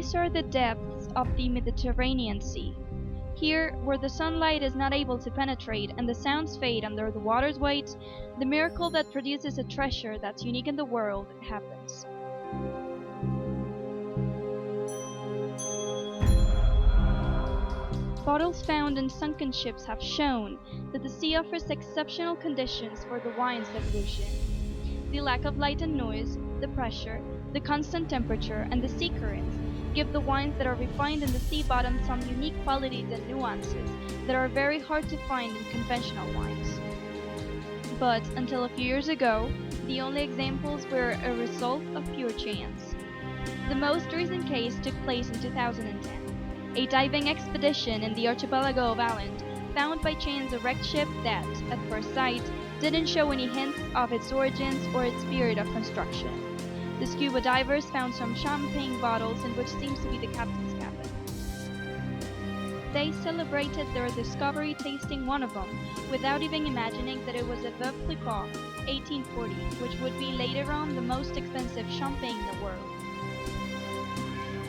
These are the depths of the Mediterranean Sea. Here, where the sunlight is not able to penetrate and the sounds fade under the water's weight, the miracle that produces a treasure that's unique in the world happens. Bottles found in sunken ships have shown that the sea offers exceptional conditions for the wine's evolution. The lack of light and noise, the pressure, the constant temperature, and the sea currents give the wines that are refined in the sea bottom some unique qualities and nuances that are very hard to find in conventional wines. But until a few years ago, the only examples were a result of pure chance. The most recent case took place in 2010. A diving expedition in the archipelago of Åland found by chance a wrecked ship that, at first sight, didn't show any hints of its origins or its period of construction. The scuba divers found some champagne bottles in which seems to be the captain's cabin. They celebrated their discovery tasting one of them, without even imagining that it was a Veuve Clicquot 1840, which would be later on the most expensive champagne in the world.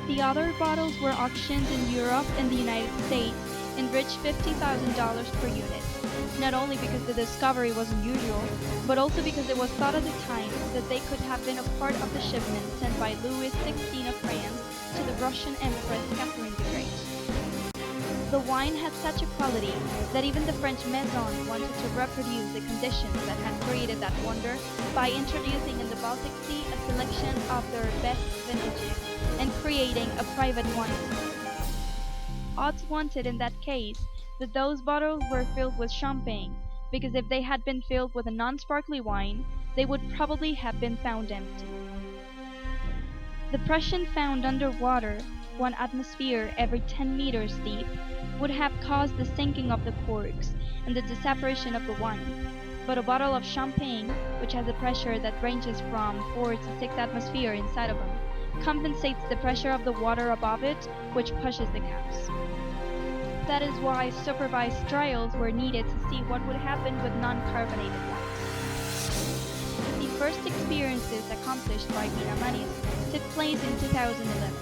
The other bottles were auctioned in Europe and the United States and reached $50,000 per unit, not only because the discovery was unusual, but also because it was thought at the time that they could have been a part of the shipment sent by Louis XVI of France to the Russian Empress Catherine the Great. The wine had such a quality that even the French Maison wanted to reproduce the conditions that had created that wonder by introducing in the Baltic Sea a selection of their best vintages and creating a private wine school. Odds wanted in that case that those bottles were filled with champagne, because if they had been filled with a non-sparkly wine, they would probably have been found empty. The pressure found underwater, 1 atmosphere every 10 meters deep, would have caused the sinking of the corks and the disapparition of the wine. But a bottle of champagne, which has a pressure that ranges from 4 to 6 atmospheres inside of them, compensates the pressure of the water above it, which pushes the caps. That is why supervised trials were needed to see what would happen with non-carbonated wines. The first experiences accomplished by Vina took place in 2011.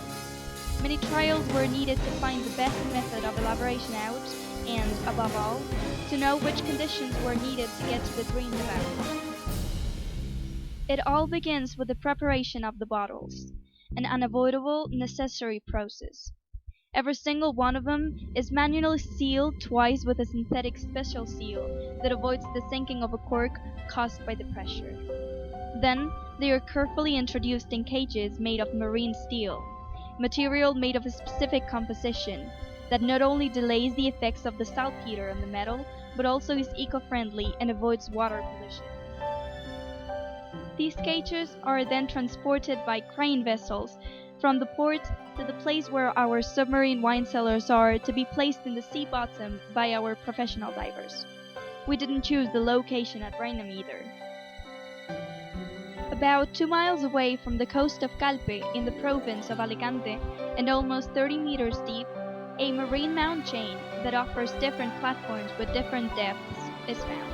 Many trials were needed to find the best method of elaboration out, and, above all, to know which conditions were needed to get to the dreamed outcome. It all begins with the preparation of the bottles, an unavoidable, necessary process. Every single one of them is manually sealed twice with a synthetic special seal that avoids the sinking of a cork caused by the pressure. Then, they are carefully introduced in cages made of marine steel, material made of a specific composition that not only delays the effects of the saltpeter on the metal, but also is eco-friendly and avoids water pollution. These cages are then transported by crane vessels from the port to the place where our submarine wine cellars are, to be placed in the sea bottom by our professional divers. We didn't choose the location at random either. About 2 miles away from the coast of Calpe in the province of Alicante, and almost 30 meters deep, a marine mountain chain that offers different platforms with different depths is found.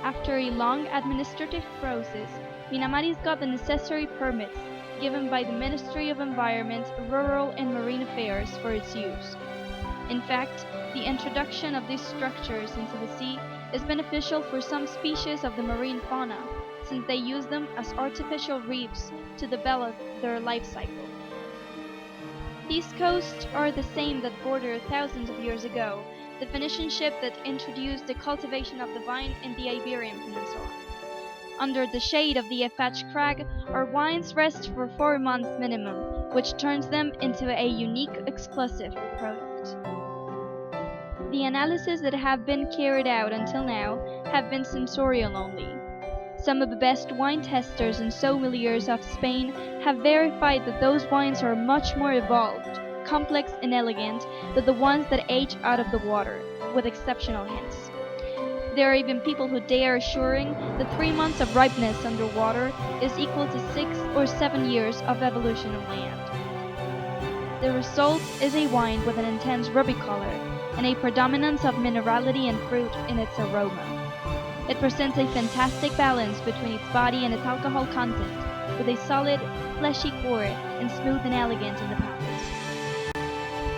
After a long administrative process, Vinamaris got the necessary permits given by the Ministry of Environment, Rural and Marine Affairs for its use. In fact, the introduction of these structures into the sea is beneficial for some species of the marine fauna, since they use them as artificial reefs to develop their life cycle. These coasts are the same that bordered thousands of years ago the Phoenician ship that introduced the cultivation of the vine in the Iberian Peninsula. Under the shade of the Efach crag, our wines rest for 4 months minimum, which turns them into a unique, exclusive product. The analyses that have been carried out until now have been sensorial only. Some of the best wine testers and sommeliers of Spain have verified that those wines are much more evolved, complex and elegant than the ones that age out of the water, with exceptional hints. There are even people who dare assuring that 3 months of ripeness underwater is equal to 6 or 7 years of evolution on land. The result is a wine with an intense ruby color and a predominance of minerality and fruit in its aroma. It presents a fantastic balance between its body and its alcohol content, with a solid, fleshy core and smooth and elegant in the palate.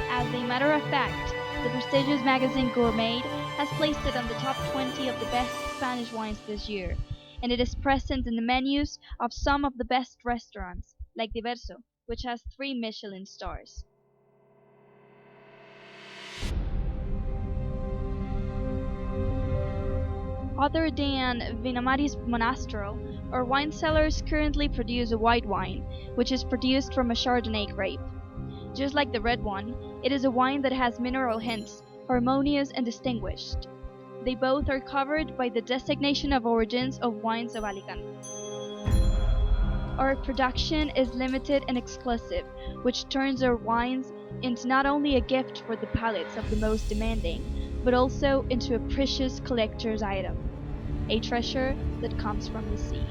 As a matter of fact, the prestigious magazine Gourmet has placed it on the top 20 of the best Spanish wines this year, and it is present in the menus of some of the best restaurants, like Diverso, which has 3 Michelin stars. Other than Vinamaris Monastro, our wine cellars currently produce a white wine, which is produced from a Chardonnay grape. Just like the red one, it is a wine that has mineral hints, harmonious and distinguished. They both are covered by the designation of origins of wines of Alicante. Our production is limited and exclusive, which turns our wines into not only a gift for the palates of the most demanding, but also into a precious collector's item, a treasure that comes from the sea.